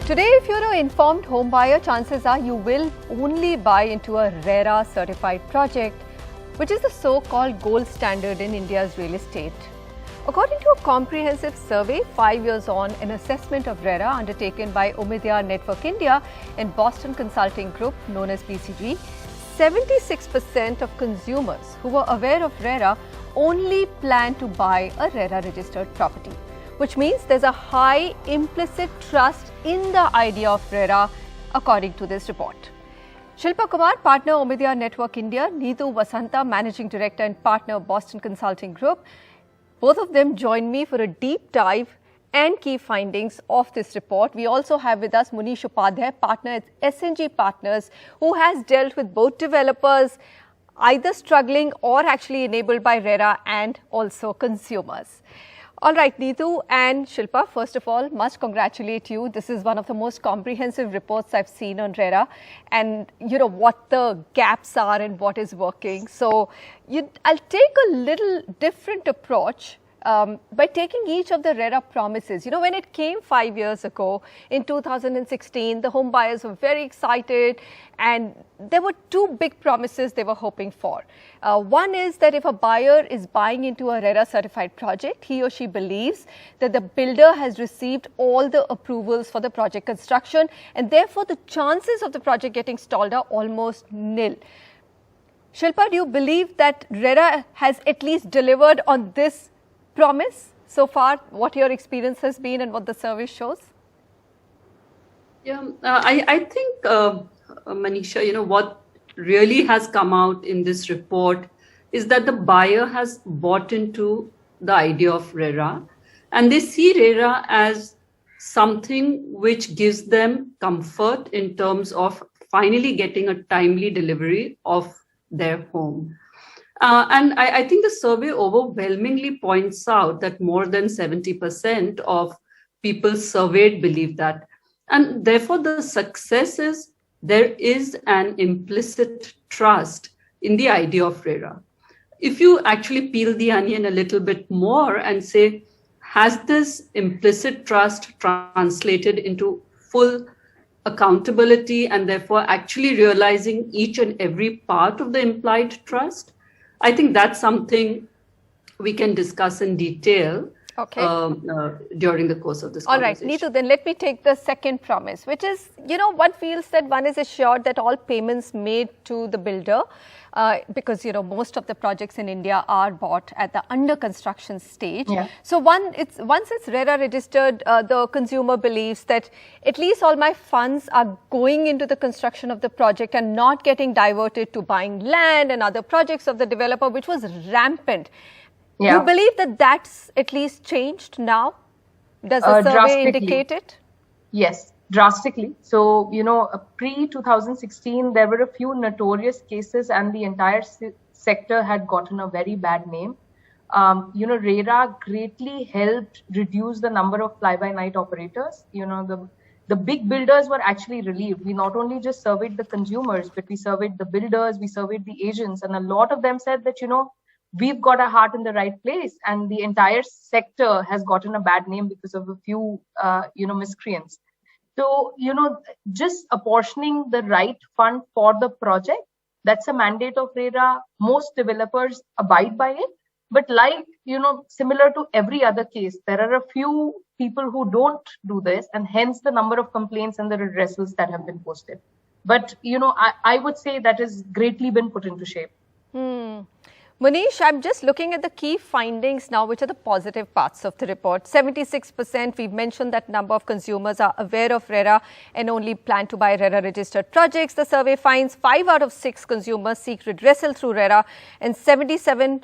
Today, if you're an informed home buyer, chances are you will only buy into a RERA certified project, which is the so-called gold standard in India's real estate. According to a comprehensive survey 5 years on, an assessment of RERA undertaken by Omidyar Network India and Boston Consulting Group, known as BCG, 76% of consumers who were aware of RERA only plan to buy a RERA registered property, which means there's a high implicit trust in the idea of RERA, according to this report. Shilpa Kumar, partner Omidyar Network India, Neetu Vasanta, managing director and partner Boston Consulting Group, both of them join me for a deep dive and key findings of this report. We also have with us Munish Upadhyay, partner at SNG Partners, who has dealt with both developers either struggling or actually enabled by RERA, and also consumers. All right, Neetu and Shilpa, first of all, must congratulate you. This is one of the most comprehensive reports I've seen on RERA, and you know what the gaps are and what is working. So I'll take a little different approach by taking each of the RERA promises. You know, when it came 5 years ago in 2016, the home buyers were very excited, and there were two big promises they were hoping for. One is that if a buyer is buying into a RERA certified project, he or she believes that the builder has received all the approvals for the project construction, and therefore the chances of the project getting stalled are almost nil. Shilpa, do you believe that RERA has at least delivered on this promise so far, what your experience has been and what the survey shows? Yeah, I think, Manisha, you know, what really has come out in this report is that the buyer has bought into the idea of RERA, and they see RERA as something which gives them comfort in terms of finally getting a timely delivery of their home. And I think the survey overwhelmingly points out that more than 70% of people surveyed believe that. And therefore, the success is there is an implicit trust in the idea of RERA. If you actually peel the onion a little bit more and say, has this implicit trust translated into full accountability and therefore actually realizing each and every part of the implied trust? I think that's something we can discuss in detail during the course of this conversation. All right, Neetu, then let me take the second promise, which is, you know, one feels that one is assured that all payments made to the builder, because, you know, most of the projects in India are bought at the under construction stage. Yeah. So once it's RERA registered, the consumer believes that at least all my funds are going into the construction of the project and not getting diverted to buying land and other projects of the developer, which was rampant. Yeah. You believe that that's at least changed now? Does the survey indicate it? Yes, drastically. So, you know, pre-2016, there were a few notorious cases and the entire sector had gotten a very bad name. You know, RERA greatly helped reduce the number of fly-by-night operators. You know, the big builders were actually relieved. We not only just surveyed the consumers, but we surveyed the builders, we surveyed the agents, and a lot of them said that, you know, we've got our heart in the right place, and the entire sector has gotten a bad name because of a few, you know, miscreants. So, you know, just apportioning the right fund for the project, that's a mandate of RERA. Most developers abide by it. But like, you know, similar to every other case, there are a few people who don't do this, and hence the number of complaints and the redressals that have been posted. But, you know, I would say that has greatly been put into shape. Munish, I'm just looking at the key findings now, which are the positive parts of the report. 76%, we've mentioned that number of consumers are aware of RERA and only plan to buy RERA registered projects. The survey finds 5 out of 6 consumers seek redressal through RERA, and 77%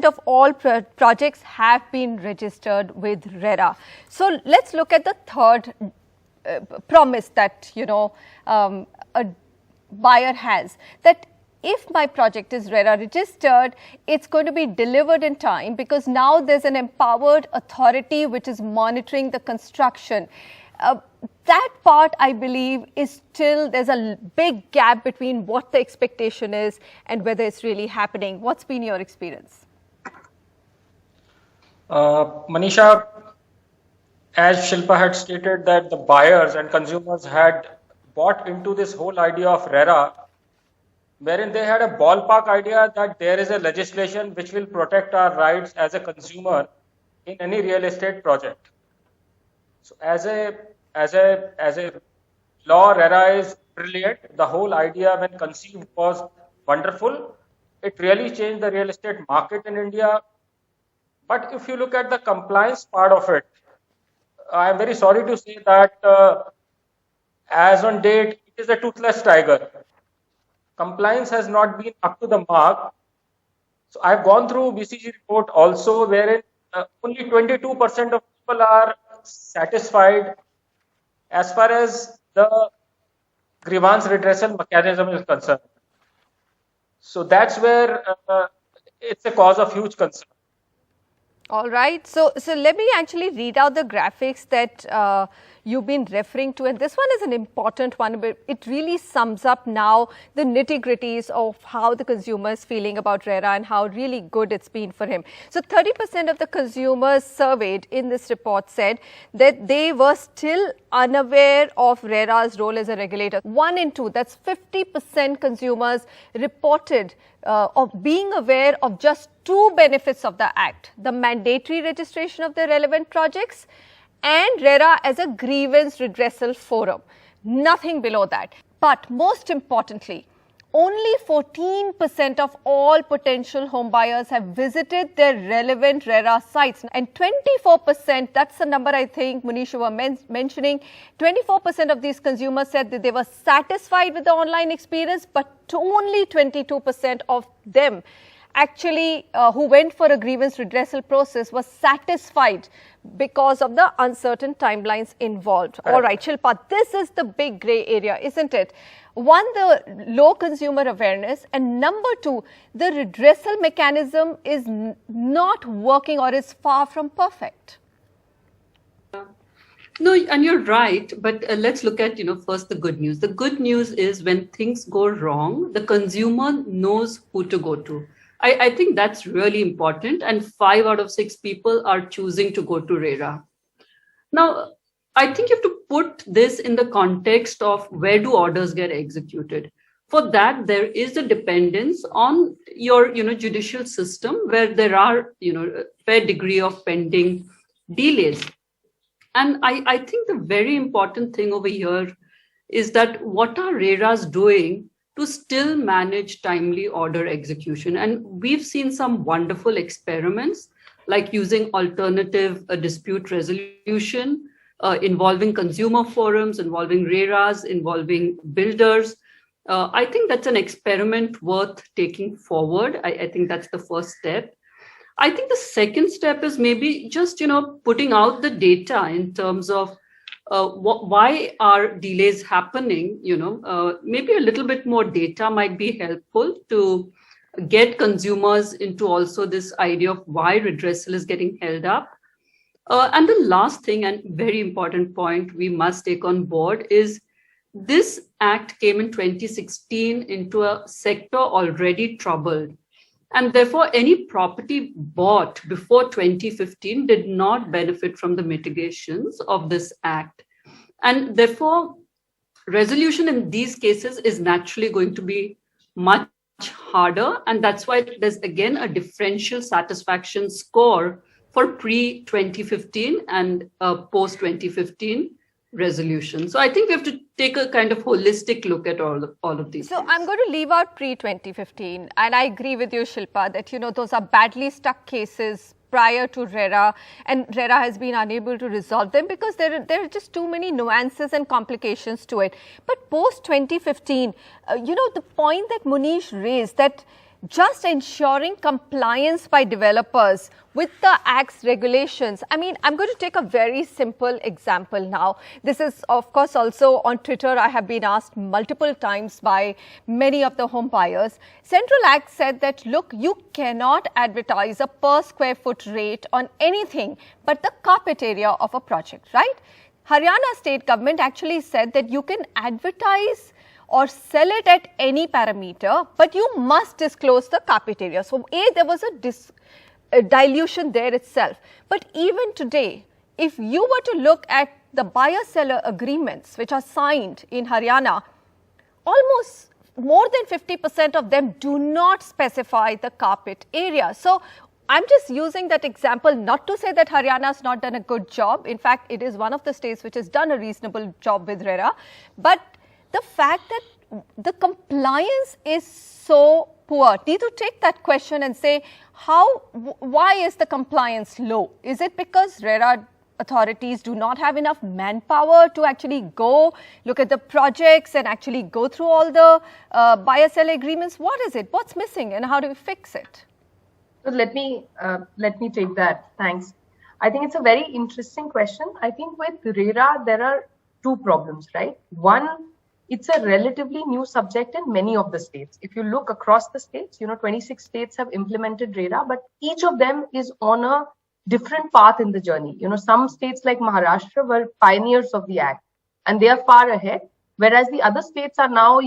of all projects have been registered with RERA. So let's look at the third promise that, you know, a buyer has, that if my project is RERA registered, it's going to be delivered in time, because now there's an empowered authority which is monitoring the construction. That part, I believe, is still, there's a big gap between what the expectation is and whether it's really happening. What's been your experience? Manisha, as Shilpa had stated, that the buyers and consumers had bought into this whole idea of RERA, wherein they had a ballpark idea that there is a legislation which will protect our rights as a consumer in any real estate project. So as a law, RERA is brilliant. The whole idea when conceived was wonderful. It really changed the real estate market in India. But if you look at the compliance part of it, I am very sorry to say that as on date, it is a toothless tiger. Compliance has not been up to the mark. So I've gone through BCG report also, wherein only 22% of people are satisfied as far as the grievance redressal mechanism is concerned. So that's where it's a cause of huge concern. All right. So let me actually read out the graphics that you've been referring to. And this one is an important one, but it really sums up now the nitty-gritties of how the consumer is feeling about RERA and how really good it's been for him. So 30% of the consumers surveyed in this report said that they were still unaware of RERA's role as a regulator. 1 in 2, that's 50% consumers reported of being aware of just 2 benefits of the Act: the mandatory registration of the relevant projects and RERA as a grievance redressal forum. Nothing below that. But most importantly, only 14% of all potential home buyers have visited their relevant RERA sites, and 24%, that's the number I think Munish you were mentioning, 24% of these consumers said that they were satisfied with the online experience, but only 22% of them actually who went for a grievance redressal process was satisfied because of the uncertain timelines involved. All right, Shilpa, this is the big grey area, isn't it? 1, the low consumer awareness, and number 2, the redressal mechanism is not working or is far from perfect. No, and you're right, but let's look at, first the good news. The good news is when things go wrong, the consumer knows who to go to. I think that's really important, and 5 out of 6 people are choosing to go to RERA. Now, I think you have to put this in the context of where do orders get executed. For that, there is a dependence on your, judicial system where there are, a fair degree of pending delays. And I think the very important thing over here is that what are RERAs doing to still manage timely order execution? And we've seen some wonderful experiments like using alternative dispute resolution, involving consumer forums, involving RERAs, involving builders. I think that's an experiment worth taking forward. I think that's the first step. I think the second step is maybe just, putting out the data in terms of why are delays happening. Maybe a little bit more data might be helpful to get consumers into also this idea of why redressal is getting held up. And the last thing and very important point we must take on board is this act came in 2016 into a sector already troubled. And therefore, any property bought before 2015 did not benefit from the mitigations of this act. And therefore, resolution in these cases is naturally going to be much harder. And that's why there's again a differential satisfaction score for pre-2015 and post-2015 resolution. So I think we have to take a kind of holistic look at all of these things. I'm going to leave out pre-2015, and I agree with you, Shilpa, that those are badly stuck cases prior to RERA, and RERA has been unable to resolve them because there are just too many nuances and complications to it. But post-2015, the point that Munish raised, that just ensuring compliance by developers with the Act's regulations. I mean, I'm going to take a very simple example now. This is, of course, also on Twitter. I have been asked multiple times by many of the home buyers. Central Act said that, look, you cannot advertise a per square foot rate on anything but the carpet area of a project, right? Haryana state government actually said that you can advertise or sell it at any parameter, but you must disclose the carpet area. So, there was a dilution there itself. But even today, if you were to look at the buyer-seller agreements which are signed in Haryana, almost more than 50% of them do not specify the carpet area. So I'm just using that example not to say that Haryana has not done a good job. In fact, it is one of the states which has done a reasonable job with RERA. But the fact that the compliance is so poor, need to take that question and say, why is the compliance low? Is it because RERA authorities do not have enough manpower to actually go look at the projects and actually go through all the buyer-seller agreements? What is it? What's missing and how do we fix it? So let me take that. Thanks. I think it's a very interesting question. I think with RERA, there are two problems, right? One, it's a relatively new subject in many of the states. If you look across the states, 26 states have implemented RERA, but each of them is on a different path in the journey. Some states like Maharashtra were pioneers of the act and they are far ahead, whereas the other states are now,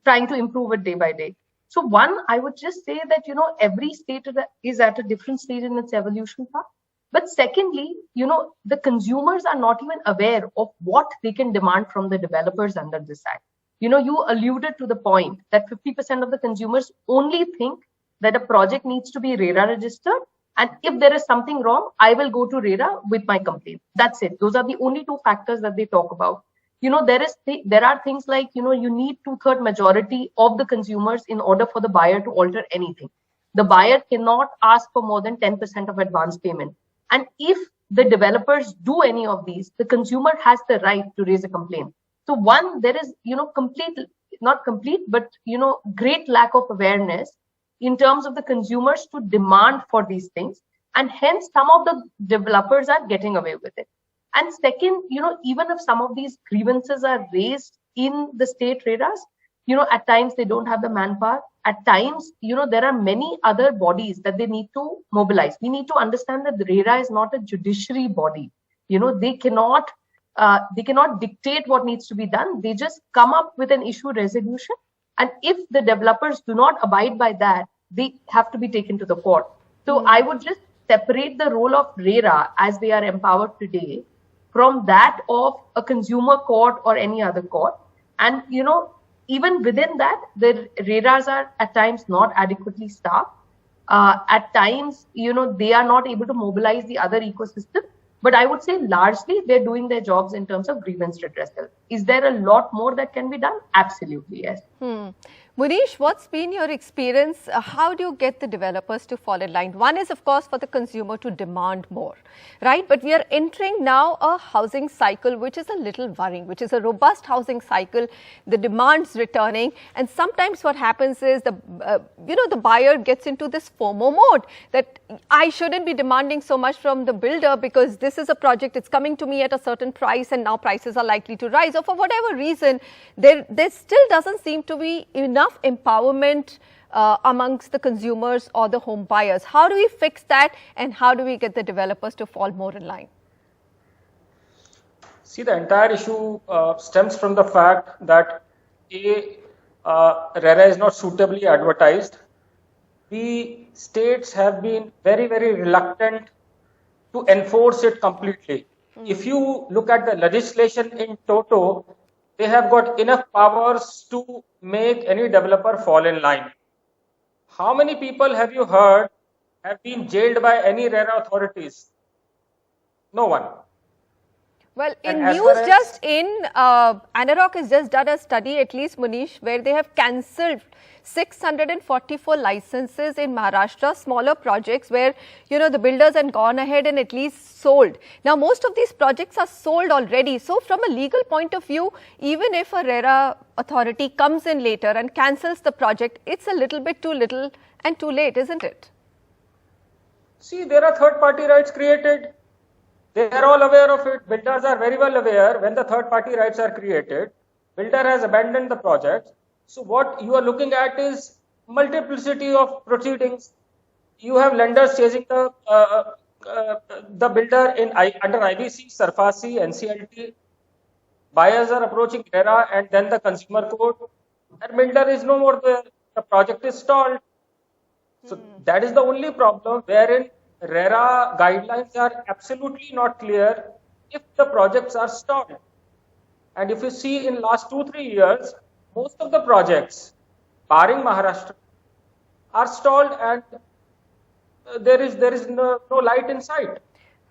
trying to improve it day by day. So one, I would just say that, every state is at a different stage in its evolution path. But secondly, the consumers are not even aware of what they can demand from the developers under this act. You alluded to the point that 50% of the consumers only think that a project needs to be RERA registered. And if there is something wrong, I will go to RERA with my complaint. That's it. Those are the only two factors that they talk about. There are things like, you need 2/3 majority of the consumers in order for the buyer to alter anything. The buyer cannot ask for more than 10% of advance payment. And if the developers do any of these, the consumer has the right to raise a complaint. So one, there is, great lack of awareness in terms of the consumers to demand for these things. And hence some of the developers are getting away with it. And second, even if some of these grievances are raised in the state RERAs, at times they don't have the manpower. At times, there are many other bodies that they need to mobilize. We need to understand that the RERA is not a judiciary body. They cannot dictate what needs to be done. They just come up with an issue resolution. And if the developers do not abide by that, they have to be taken to the court. So I would just separate the role of RERA as they are empowered today from that of a consumer court or any other court. And, even within that, the RERAs are at times not adequately staffed. At times, they are not able to mobilize the other ecosystem. But I would say largely they're doing their jobs in terms of grievance redressal. Is there a lot more that can be done? Absolutely, yes. Munish, what's been your experience? How do you get the developers to fall in line? One is, of course, for the consumer to demand more, right? But we are entering now a housing cycle which is a little worrying, which is a robust housing cycle. The demand's returning, and sometimes what happens is the buyer gets into this FOMO mode that I shouldn't be demanding so much from the builder because this is a project, it's coming to me at a certain price, and now prices are likely to rise. Or for whatever reason, there still doesn't seem to be enough empowerment amongst the consumers or the home buyers. How do we fix that, and how do we get the developers to fall more in line? See, the entire issue stems from the fact that RERA is not suitably advertised. The states have been very, very reluctant to enforce it completely. If you look at the legislation in toto, they have got enough powers to make any developer fall in line. How many people have you heard have been jailed by any RERA authorities? No one. Well, in news just in, ANAROCK has just done a study, at least Munish, where they have cancelled 644 licenses in Maharashtra, smaller projects where, the builders had gone ahead and at least sold. Now, most of these projects are sold already. So, from a legal point of view, even if a RERA authority comes in later and cancels the project, it's a little bit too little and too late, isn't it? See, there are third-party rights created. They are all aware of it. Builders are very well aware when the third-party rights are created. Builder has abandoned the project. So what you are looking at is multiplicity of proceedings. You have lenders chasing the builder under IBC, SARFAESI, NCLT. Buyers are approaching RERA and then the consumer court. And builder is no more there. The project is stalled. So that is the only problem wherein RERA guidelines are absolutely not clear if the projects are stalled. And if you see in last 2-3 years, most of the projects, barring Maharashtra, are stalled, and there is no light in sight.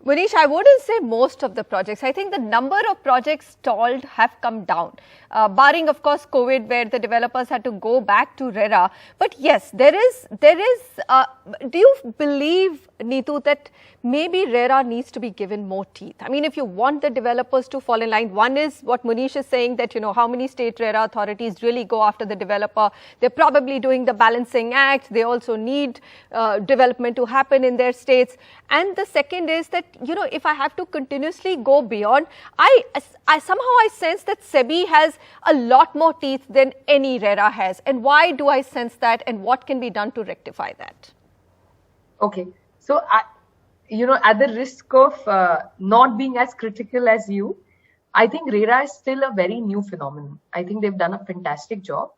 Manish, I wouldn't say most of the projects. I think the number of projects stalled have come down, barring, of course, COVID, where the developers had to go back to RERA. But yes, there is. Do you believe, Neetu, that maybe RERA needs to be given more teeth? I mean, if you want the developers to fall in line, one is what Manish is saying, that, how many state RERA authorities really go after the developer. They're probably doing the balancing act. They also need development to happen in their states. And the second is that, if I have to continuously go beyond, I somehow sense that SEBI has a lot more teeth than any RERA has. And why do I sense that, and what can be done to rectify that? Okay. So, at the risk of not being as critical as you, I think RERA is still a very new phenomenon. I think they've done a fantastic job.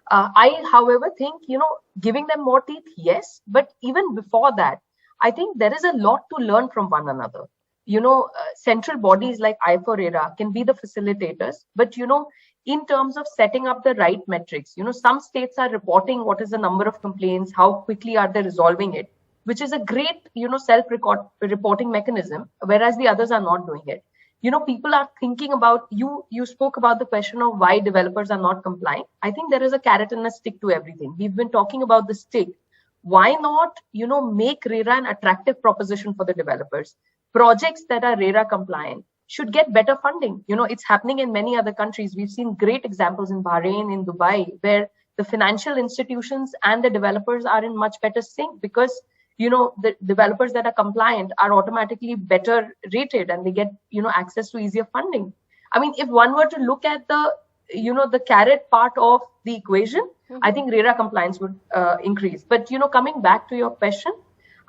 I, however, think, giving them more teeth, yes. But even before that, I think there is a lot to learn from one another. Central bodies like I4RERA can be the facilitators, but, in terms of setting up the right metrics, some states are reporting what is the number of complaints, how quickly are they resolving it, which is a great, self-reporting mechanism, whereas the others are not doing it. People are thinking about, you spoke about the question of why developers are not complying. I think there is a carrot and a stick to everything. We've been talking about the stick. Why not, make RERA an attractive proposition for the developers? Projects that are RERA compliant should get better funding. It's happening in many other countries. We've seen great examples in Bahrain, in Dubai, where the financial institutions and the developers are in much better sync because, the developers that are compliant are automatically better rated and they get, access to easier funding. I mean, if one were to look at the carrot part of the equation, I think RERA compliance would increase. But, coming back to your question,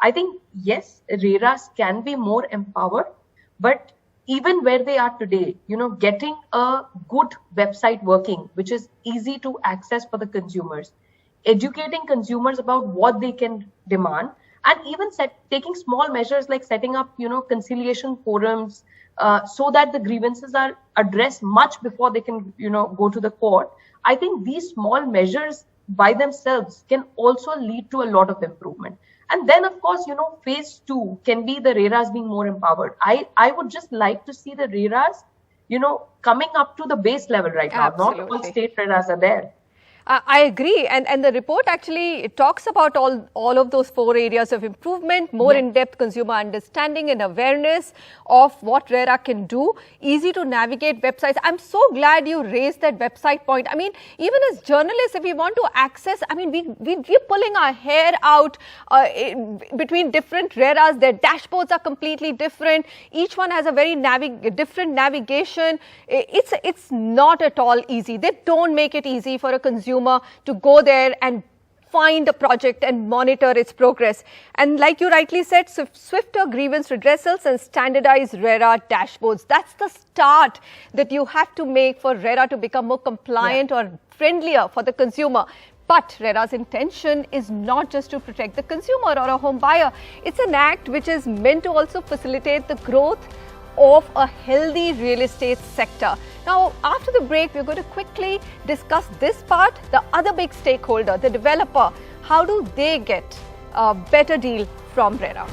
I think, yes, RERAs can be more empowered, but even where they are today, getting a good website working, which is easy to access for the consumers, educating consumers about what they can demand, and even taking small measures like setting up, conciliation forums, so that the grievances are addressed much before they can, go to the court. I think these small measures by themselves can also lead to a lot of improvement. And then, of course, phase 2 can be the RERAs being more empowered. I would just like to see the RERAs, coming up to the base level right now. Absolutely. Not all state RERAs are there. I agree, and the report actually talks about all of those 4 areas of improvement: more in-depth consumer understanding and awareness of what RERA can do, easy to navigate websites. I'm so glad you raised that website point. I mean, even as journalists, if we want to access, I mean, we're pulling our hair out between different RERAs. Their dashboards are completely different. Each one has a very different navigation. It's not at all easy. They don't make it easy for a consumer to go there and find a project and monitor its progress. And like you rightly said, swifter grievance redressals and standardized RERA dashboards. That's the start that you have to make for RERA to become more compliant or friendlier for the consumer. But RERA's intention is not just to protect the consumer or a home buyer. It's an act which is meant to also facilitate the growth of a healthy real estate sector. Now, after the break, we're going to quickly discuss this part. The other big stakeholder, the developer, how do they get a better deal from RERA?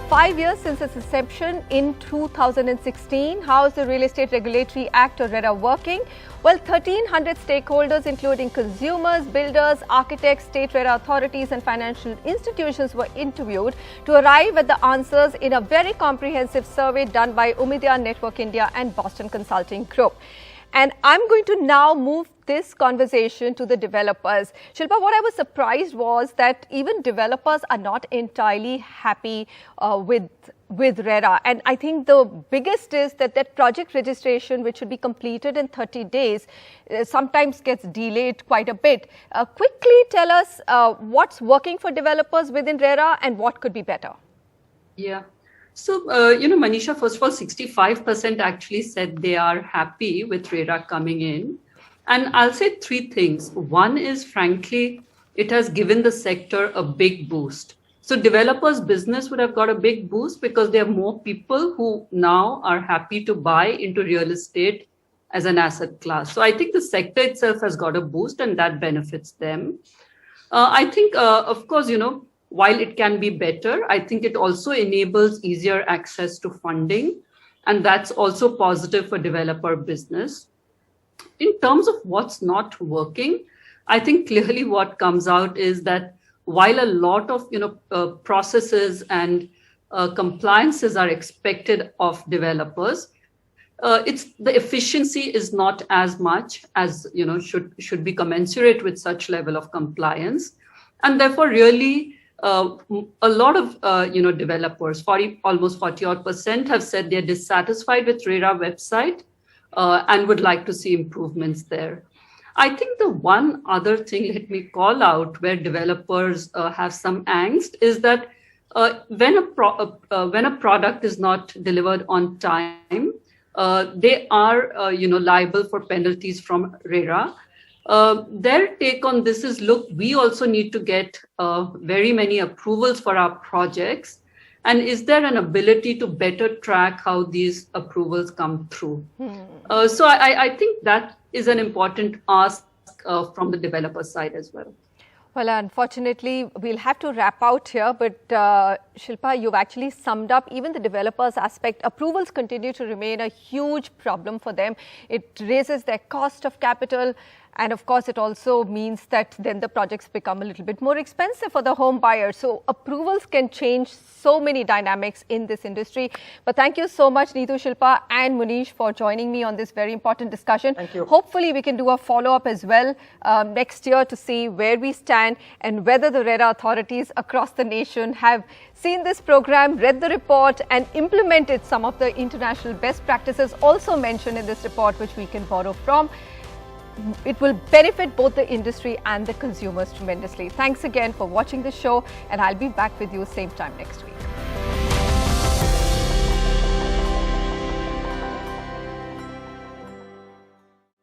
5 years since its inception in 2016, how is the Real Estate Regulatory Act or RERA working? Well, 1,300 stakeholders, including consumers, builders, architects, state RERA authorities and financial institutions were interviewed to arrive at the answers in a very comprehensive survey done by Umedia Network India and Boston Consulting Group. And I'm going to now move this conversation to the developers. Shilpa, what I was surprised was that even developers are not entirely happy with RERA. And I think the biggest is that project registration, which should be completed in 30 days, sometimes gets delayed quite a bit. Quickly tell us what's working for developers within RERA and what could be better. Yeah. So, Manisha, first of all, 65% actually said they are happy with RERA coming in. And I'll say three things. One is, frankly, it has given the sector a big boost. So developers' business would have got a big boost because there are more people who now are happy to buy into real estate as an asset class. So I think the sector itself has got a boost and that benefits them. I think, of course, while it can be better, I think it also enables easier access to funding. And that's also positive for developer business. In terms of what's not working, I think clearly what comes out is that while a lot of processes and compliances are expected of developers, it's the efficiency is not as much as should be commensurate with such level of compliance, and therefore really a lot of developers, almost 40% have said they're dissatisfied with RERA website and would like to see improvements there. I think the one other thing, let me call out, where developers have some angst is that when a product is not delivered on time, they are liable for penalties from RERA. Their take on this is, look, we also need to get very many approvals for our projects. And is there an ability to better track how these approvals come through? So I think that is an important ask from the developer side as well. Well, unfortunately, we'll have to wrap out here. But Shilpa, you've actually summed up even the developers aspect. Approvals continue to remain a huge problem for them. It raises their cost of capital. And of course, it also means that then the projects become a little bit more expensive for the home buyer. So approvals can change so many dynamics in this industry. But thank you so much, Neetu, Shilpa and Munish, for joining me on this very important discussion. Thank you. Hopefully, we can do a follow-up as well next year to see where we stand and whether the RERA authorities across the nation have seen this program, read the report and implemented some of the international best practices also mentioned in this report, which we can borrow from. It will benefit both the industry and the consumers tremendously. Thanks again for watching the show, and I'll be back with you same time next week.